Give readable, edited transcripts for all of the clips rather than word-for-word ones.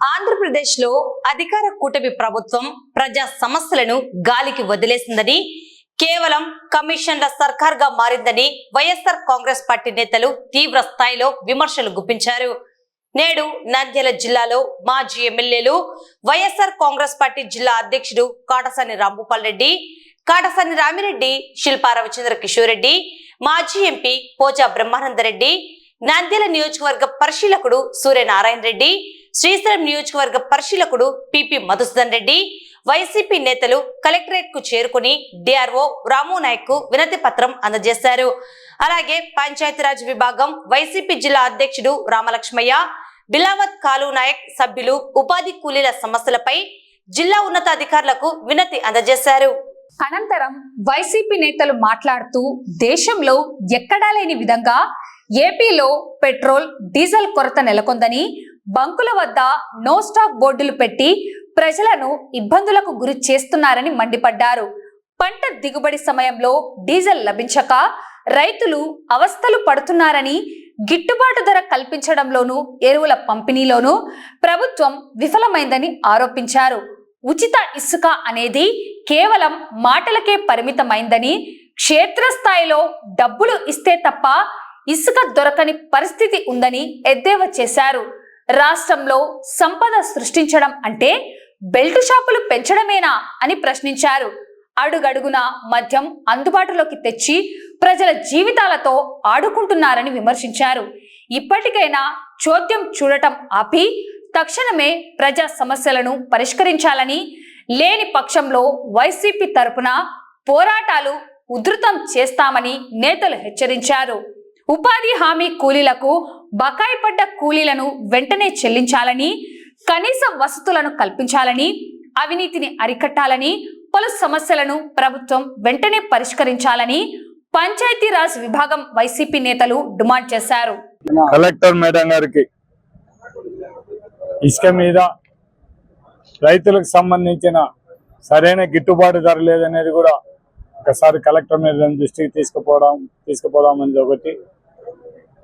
ఆంధ్రప్రదేశ్లో అధికార కూటమి ప్రభుత్వం ప్రజా సమస్యలను గాలికి వదిలేసిందని, కేవలం కమిషన్ల సర్కార్గా మారిందని వైఎస్ఆర్ కాంగ్రెస్ పార్టీ నేతలు తీవ్ర స్థాయిలో విమర్శలు గుప్పించారు. నేడు నంద్యాల జిల్లాలో మాజీ ఎమ్మెల్యేలు, వైఎస్ఆర్ కాంగ్రెస్ పార్టీ జిల్లా అధ్యక్షుడు కాటసాని రాంభూపాల్ రెడ్డి, కాటసాని రామిరెడ్డి, శిల్పా రవిచంద్ర కిషోర్ రెడ్డి, మాజీ ఎంపీ పోచా బ్రహ్మానందరెడ్డి, నంద్యాల నియోజకవర్గ పరిశీలకుడు సూర్యనారాయణ రెడ్డి, శ్రీశైలం నియోజకవర్గ పరిశీలకుడు పిపి మధుసూదన్ రెడ్డి, వైసీపీ నేతలు కలెక్టరేట్ కు చేరుకుని డిఆర్ఓ రాము నాయక్ కు వినతి పత్రం అందజేశారు. అలాగే పంచాయతీరాజ్ విభాగం వైసీపీ జిల్లా అధ్యక్షుడు రామలక్ష్మయ్య, బిలావత్ కాలు నాయక్ సభ్యులు ఉపాధి కూలీల సమస్యలపై జిల్లా ఉన్నతాధికారులకు వినతి అందజేశారు. అనంతరం వైసీపీ నేతలు మాట్లాడుతూ దేశంలో ఎక్కడా లేని విధంగా ఏపీలో పెట్రోల్, డీజిల్ కొరత నెలకొందని, బంకుల వద్ద నో స్టాక్ బోర్డులు పెట్టి ప్రజలను ఇబ్బందులకు గురి చేస్తున్నారని మండిపడ్డారు. పంట దిగుబడి సమయంలో డీజిల్ లభించక రైతులు అవస్థలు పడుతున్నారని, గిట్టుబాటు ధర కల్పించడంలోనూ ఎరువుల పంపిణీలోనూ ప్రభుత్వం విఫలమైందని ఆరోపించారు. ఉచిత ఇసుక అనేది కేవలం మాటలకే పరిమితమైందని, క్షేత్రస్థాయిలో డబ్బులు ఇస్తే తప్ప ఇసుక దొరకని పరిస్థితి ఉందని ఎద్దేవా చేశారు. రాష్ట్రంలో సంపద సృష్టించడం అంటే బెల్ట్ షాపులు పెంచడమేనా అని ప్రశ్నించారు. అడుగడుగున మద్యం అందుబాటులోకి తెచ్చి ప్రజల జీవితాలతో ఆడుకుంటున్నారని విమర్శించారు. ఇప్పటికైనా చోద్యం చూడటం ఆపి తక్షణమే ప్రజా సమస్యలను పరిష్కరించాలని, లేని పక్షంలో వైసీపీ తరపున పోరాటాలు ఉధృతం చేస్తామని నేతలు హెచ్చరించారు. ఉపాధి హామీ కూలీలకు బకాయి పడ్డ కూలీలను వెంటనే చెల్లించాలని, కనీస వసతులను కల్పించాలని, అవినీతిని అరికట్టాలని, పలు సమస్యలను ప్రభుత్వం వెంటనే పరిష్కరించాలని పంచాయతీరాజ్ విభాగం వైసీపీ నేతలు డిమాండ్ చేశారు. కలెక్టర్ మేడం గారికి ఇసుక మీద రైతులకు సంబంధించిన సరైన గిట్టుబాటు ధర లేదనేది కూడా ఒకసారి కలెక్టర్ మీద దృష్టికి తీసుకుపోవడం అనేది ఒకటి.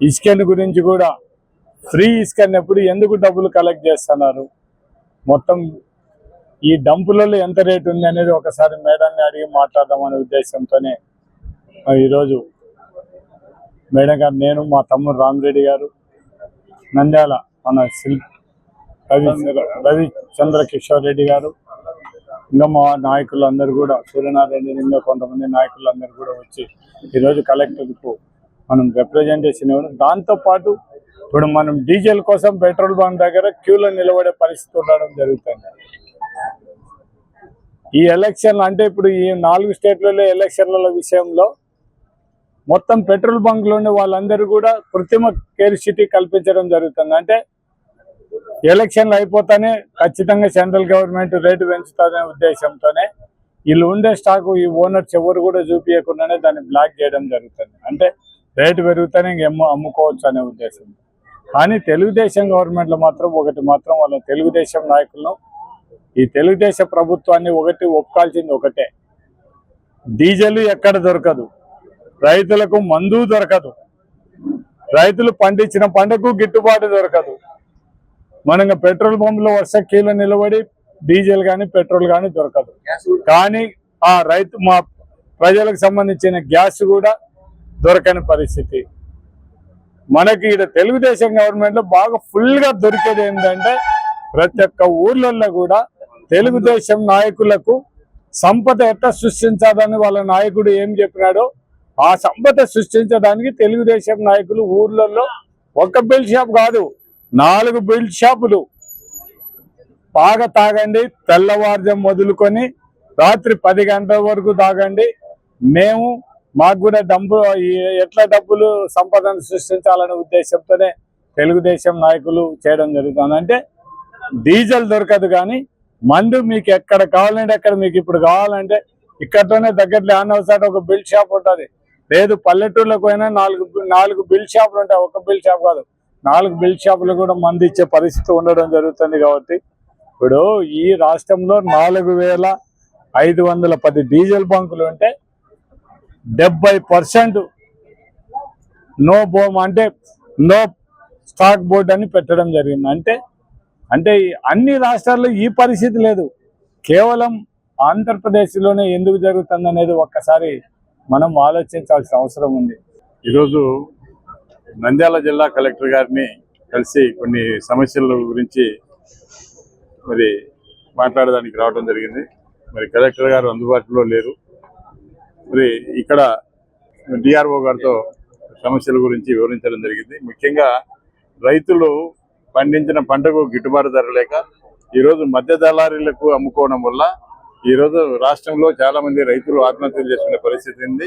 ఇసుకని గురించి కూడా ఫ్రీ ఇసుక అన్నప్పుడు ఎందుకు డబ్బులు కలెక్ట్ చేస్తున్నారు, మొత్తం ఈ డంపులలో ఎంత రేటు ఉంది అనేది ఒకసారి మేడాన్ని అడిగి మాట్లాడదామనే ఉద్దేశంతోనే ఈరోజు మేడం గారు, నేను, మా తమ్ముడు రామిరెడ్డి గారు, నంద్యాల మన రవిచంద్ర కిషోర్ రెడ్డి గారు, ఇంకా మా నాయకులు అందరూ కూడా, సూర్యనారాయణ, ఇంకా కొంతమంది నాయకులు అందరూ కూడా వచ్చి ఈరోజు కలెక్టర్కు మనం రిప్రజెంటేషన్ ఇవ్వడం. దాంతోపాటు ఇప్పుడు మనం డీజిల్ కోసం పెట్రోల్ బంక్ దగ్గర క్యూలో నిలబడే పరిస్థితి ఉండడం జరుగుతుంది. ఈ ఎలక్షన్లు అంటే ఇప్పుడు ఈ 4 స్టేట్లలో ఎలక్షన్ల విషయంలో మొత్తం పెట్రోల్ బంక్లో ఉండే వాళ్ళందరూ కూడా కృత్రిమ కేరిసిటీ కల్పించడం జరుగుతుంది. అంటే ఎలక్షన్లు అయిపోతానే ఖచ్చితంగా సెంట్రల్ గవర్నమెంట్ రేటు పెంచుతుందనే ఉద్దేశంతోనే వీళ్ళు ఉండే స్టాకు ఈ ఓనర్స్ ఎవరు కూడా చూపించకుండానే దాన్ని బ్లాక్ చేయడం జరుగుతుంది. అంటే రేటు పెరుగుతానే అమ్ముకోవచ్చు అనే ఉద్దేశం. కానీ తెలుగుదేశం గవర్నమెంట్లో మాత్రం వాళ్ళ తెలుగుదేశం నాయకులను, ఈ తెలుగుదేశం ప్రభుత్వాన్ని ఒప్పుకోవాల్సింది ఒకటే, డీజిల్ ఎక్కడ దొరకదు, రైతులకు మందు దొరకదు, రైతులు పండించిన పంటకు గిట్టుబాటు దొరకదు. మనం పెట్రోల్ పంపులో వర్ష కీలో నిలబడి డీజిల్ కానీ పెట్రోల్ కానీ దొరకదు. కానీ ఆ మా ప్రజలకు సంబంధించిన గ్యాస్ కూడా దొరకని పరిస్థితి. మనకి ఇక్కడ తెలుగుదేశం గవర్నమెంట్లో బాగా ఫుల్గా దొరికేది ఏంటంటే ప్రతి ఒక్క ఊర్లలో కూడా తెలుగుదేశం నాయకులకు సంపద ఎట్లా సృష్టించాలని వాళ్ళ నాయకుడు ఏం చెప్పినాడో ఆ సంపద సృష్టించడానికి తెలుగుదేశం నాయకులు ఊర్లలో ఒక బెల్ట్ షాప్ కాదు 4 బెల్ట్ షాపులు బాగా తాగండి, తెల్లవారుజాము మొదలుకొని రాత్రి 10 గంటల వరకు తాగండి, మాకు కూడా ఎట్లా డబ్బులు సంపదను సృష్టించాలనే ఉద్దేశంతోనే తెలుగుదేశం నాయకులు చేయడం జరుగుతుంది. అంటే డీజిల్ దొరకదు కానీ మందు మీకు ఎక్కడ కావాలంటే అక్కడ, మీకు ఇప్పుడు కావాలంటే ఇక్కడతోనే దగ్గరలో ఆనవసారి ఒక బిల్డ్ షాప్ ఉంటుంది. లేదు పల్లెటూర్లకు పోయినా 4 బిల్డ్ షాపులు ఉంటాయి. ఒక బిల్డ్ షాప్ కాదు, 4 బిల్డ్ షాపులు కూడా మందు ఇచ్చే పరిస్థితి ఉండడం జరుగుతుంది. కాబట్టి ఇప్పుడు ఈ రాష్ట్రంలో 4510 డీజిల్ బంకులు ఉంటే 70% నో స్టాక్ బోర్డ్ అని పెట్టడం జరిగింది. అంటే అంటే అన్ని రాష్ట్రాల్లో ఈ పరిస్థితి లేదు, కేవలం ఆంధ్రప్రదేశ్లోనే ఎందుకు జరుగుతుంది అనేది ఒక్కసారి మనం ఆలోచించాల్సిన అవసరం ఉంది. ఈరోజు నంద్యాల జిల్లా కలెక్టర్ గారిని కలిసి కొన్ని సమస్యల గురించి మరి మాట్లాడడానికి రావడం జరిగింది. మరి కలెక్టర్ గారు అందుబాటులో లేరు. మరి ఇక్కడ డిఆర్ఓ గారితో సమస్యల గురించి వివరించడం జరిగింది. ముఖ్యంగా రైతులు పండించిన పంటకు గిట్టుబాటు ధర లేక ఈరోజు మధ్య దళారీలకు అమ్ముకోవడం వల్ల ఈరోజు రాష్ట్రంలో చాలా మంది రైతులు ఆత్మహత్యలు చేసుకునే పరిస్థితి ఉంది.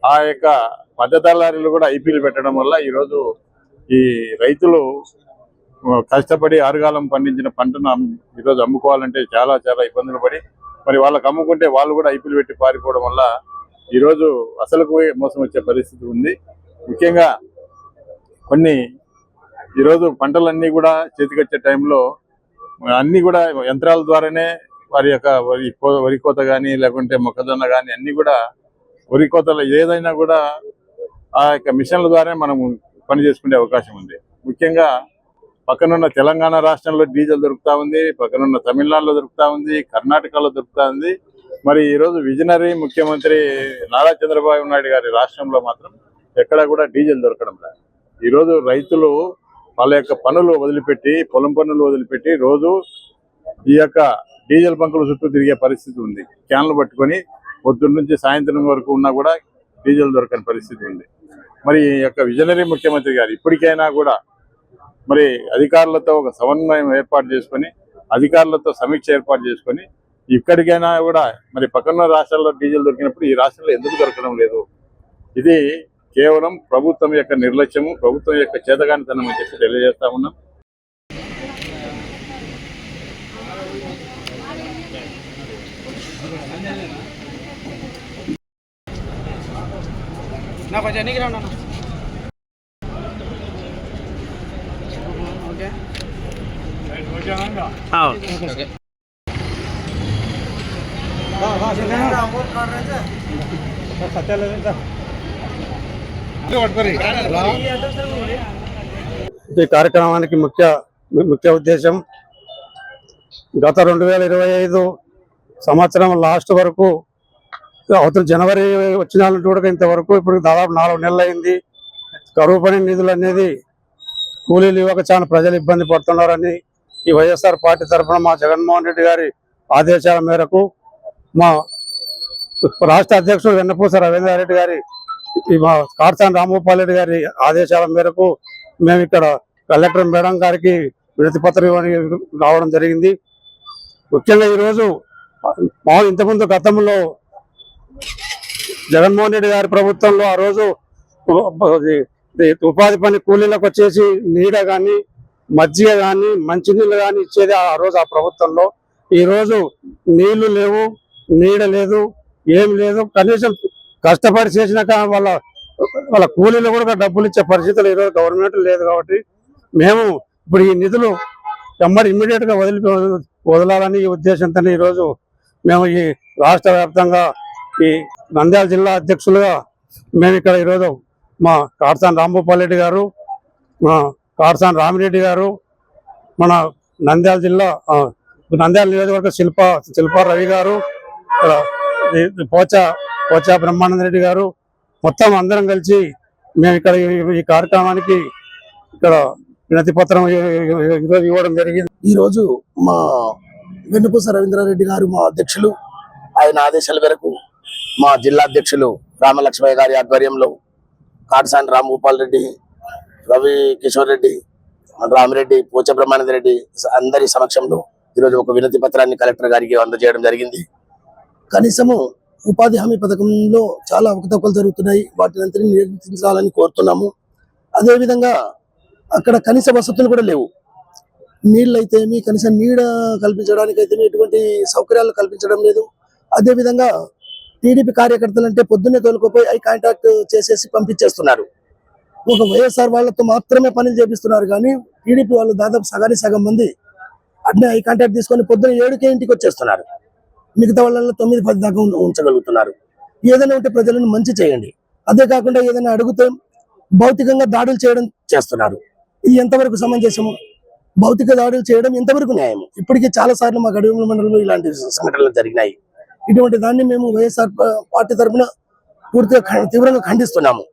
ఆ యొక్క మధ్య దళారీలు కూడా ఐపీలు పెట్టడం వల్ల ఈరోజు ఈ రైతులు కష్టపడి ఆరుగాలం పండించిన పంటను ఈరోజు అమ్ముకోవాలంటే చాలా చాలా ఇబ్బందులు పడి మరి వాళ్ళకి అమ్ముకుంటే వాళ్ళు కూడా ఐపీలు పెట్టి పారిపోవడం వల్ల ఈరోజు అసలుకు మోసం వచ్చే పరిస్థితి ఉంది. ముఖ్యంగా కొన్ని ఈరోజు పంటలన్నీ కూడా చేతికొచ్చే టైంలో అన్నీ కూడా యంత్రాల ద్వారానే వారి యొక్క వరి కోత కానీ లేకుంటే మొక్కజొన్న కానీ అన్నీ కూడా వరి కోతలు ఏదైనా కూడా ఆ యొక్క మిషన్ల ద్వారా మనం పని చేసుకునే అవకాశం ఉంది. ముఖ్యంగా పక్కనున్న తెలంగాణ రాష్ట్రంలో డీజిల్ దొరుకుతా ఉంది, పక్కనున్న తమిళనాడులో దొరుకుతా ఉంది, కర్ణాటకలో దొరుకుతా ఉంది. మరి ఈరోజు విజనరీ ముఖ్యమంత్రి నారా చంద్రబాబు నాయుడు గారి రాష్ట్రంలో మాత్రం ఎక్కడా కూడా డీజిల్ దొరకడం లేదు. ఈరోజు రైతులు వాళ్ళ యొక్క పనులు వదిలిపెట్టి పొలం పనులు వదిలిపెట్టి రోజు ఈ యొక్క డీజిల్ బంకుల చుట్టూ తిరిగే పరిస్థితి ఉంది. క్యాన్లు పట్టుకొని పొద్దున్న నుంచి సాయంత్రం వరకు ఉన్నా కూడా డీజిల్ దొరకని పరిస్థితి ఉంది. మరి ఈ యొక్క విజనరీ ముఖ్యమంత్రి గారు ఇప్పటికైనా కూడా మరి అధికారులతో ఒక సమన్వయం ఏర్పాటు చేసుకొని అధికారులతో సమీక్ష ఏర్పాటు చేసుకొని ఇక్కడికైనా కూడా మరి పక్కన రాష్ట్రాల్లో డీజిల్ దొరికినప్పుడు ఈ రాష్ట్రంలో ఎందుకు దొరకడం లేదు? ఇది కేవలం ప్రభుత్వం యొక్క నిర్లక్ష్యము, ప్రభుత్వం యొక్క చేతగానితనం అని చెప్పి తెలియజేస్తా ఉన్నాం. ఈ కార్యక్రమానికి ముఖ్య ఉద్దేశం గత 2025 సంవత్సరం లాస్ట్ వరకు అవతల జనవరి వచ్చిన కూడా ఇంతవరకు ఇప్పుడు దాదాపు 4 నెలలు అయింది. కరువు పని నిధులు అనేది కూలీలు ఇవ్వక చాలా ప్రజలు ఇబ్బంది పడుతున్నారని ఈ వైఎస్ఆర్ పార్టీ తరఫున మా జగన్మోహన్ రెడ్డి గారి ఆదేశాల మేరకు మా రాష్ట్ర అధ్యక్షుడు వెన్నపూస రవీంద్రారెడ్డి గారి మా కాటసాని రాంభూపాల్ రెడ్డి గారి ఆదేశాల మేరకు మేము ఇక్కడ కలెక్టర్ మేడం గారికి వినతి పత్రం రావడం జరిగింది. ముఖ్యంగా ఈరోజు ఇంతకుముందు గతంలో జగన్మోహన్ రెడ్డి గారి ప్రభుత్వంలో ఆ రోజు ఉపాధి పని కూలీలకు వచ్చేసి నీడ కానీ మజ్జిగ కానీ మంచినీళ్ళు కానీ ఇచ్చేది ఆ రోజు ఆ ప్రభుత్వంలో. ఈరోజు నీళ్లు లేవు, నీడ లేదు, ఏం లేదు. కనీసం కష్టపడి చేసినాక వాళ్ళ కూలీలు కూడా డబ్బులు ఇచ్చే పరిస్థితులు ఈరోజు గవర్నమెంట్ లేదు. కాబట్టి మేము ఇప్పుడు ఈ నిధులు ఇమ్మీడియట్ గా వదలాలని ఈ ఉద్దేశంతో ఈరోజు మేము ఈ రాష్ట్ర వ్యాప్తంగా ఈ నంద్యాల జిల్లా అధ్యక్షులుగా మేము ఇక్కడ ఈరోజు మా కాటసాని రాంభూపాల్ రెడ్డి గారు, మా కాటసాని రామిరెడ్డి గారు, మన నంద్యాల నియోజకవర్గ శిల్పా రవి గారు, పోచా బ్రహ్మానంద రెడ్డి గారు, మొత్తం అందరం కలిసి మేము ఇక్కడ ఈ కార్యక్రమానికి ఇక్కడ వినతి పత్రం ఈరోజు ఇవ్వడం జరిగింది. ఈరోజు మా వెన్నపూస రవీంద్రారెడ్డి గారు మా అధ్యక్షులు, ఆయన ఆదేశాల మేరకు మా జిల్లా అధ్యక్షులు రామలక్ష్మయ్య గారి ఆధ్వర్యంలో కాటసాని రాంభూపాల్ రెడ్డి, రవి కిషోర్ రెడ్డి, రామిరెడ్డి, పోచ బ్రహ్మానంద రెడ్డి అందరి సమక్షంలో ఈరోజు ఒక వినతి పత్రాన్ని కలెక్టర్ గారికి అందజేయడం జరిగింది. కనీసము ఉపాధి హామీ పథకంలో చాలా అవకతవకలు జరుగుతున్నాయి, వాటిని అంతని నియంత్రించాలని కోరుతున్నాము. అదేవిధంగా అక్కడ కనీస వసతులు కూడా లేవు. నీళ్ళు అయితే కనీసం నీడ కల్పించడానికి అయితే ఎటువంటి సౌకర్యాలు కల్పించడం లేదు. అదేవిధంగా టీడీపీ కార్యకర్తలు అంటే పొద్దున్నే తోలుకుపోయి ఐ కాంటాక్ట్ చేసేసి పంపించేస్తున్నారు. ఒక వైఎస్ఆర్ వాళ్ళతో మాత్రమే పనులు చేపిస్తున్నారు, కానీ టీడీపీ వాళ్ళు దాదాపు సగం మంది అట్నే ఐ కాంటాక్ట్ తీసుకొని పొద్దున్న 7కే ఇంటికి వచ్చేస్తున్నారు. మిగతా వాళ్ళలో 9-10 దాకా ఉంచగలుగుతున్నారు. ఏదైనా ఉంటే ప్రజలను మంచి చేయండి, అదే కాకుండా ఏదైనా అడిగితే భౌతికంగా దాడులు చేస్తున్నారు. ఇది ఎంతవరకు సమంజసము? భౌతిక దాడులు చేయడం ఎంతవరకు న్యాయం? ఇప్పటికీ చాలా సార్లు మా గడివేముల మండలంలో ఇలాంటి సంఘటనలు జరిగినాయి. ఇటువంటి దాన్ని మేము వైఎస్ఆర్ పార్టీ తరఫున పూర్తిగా తీవ్రంగా ఖండిస్తున్నాము.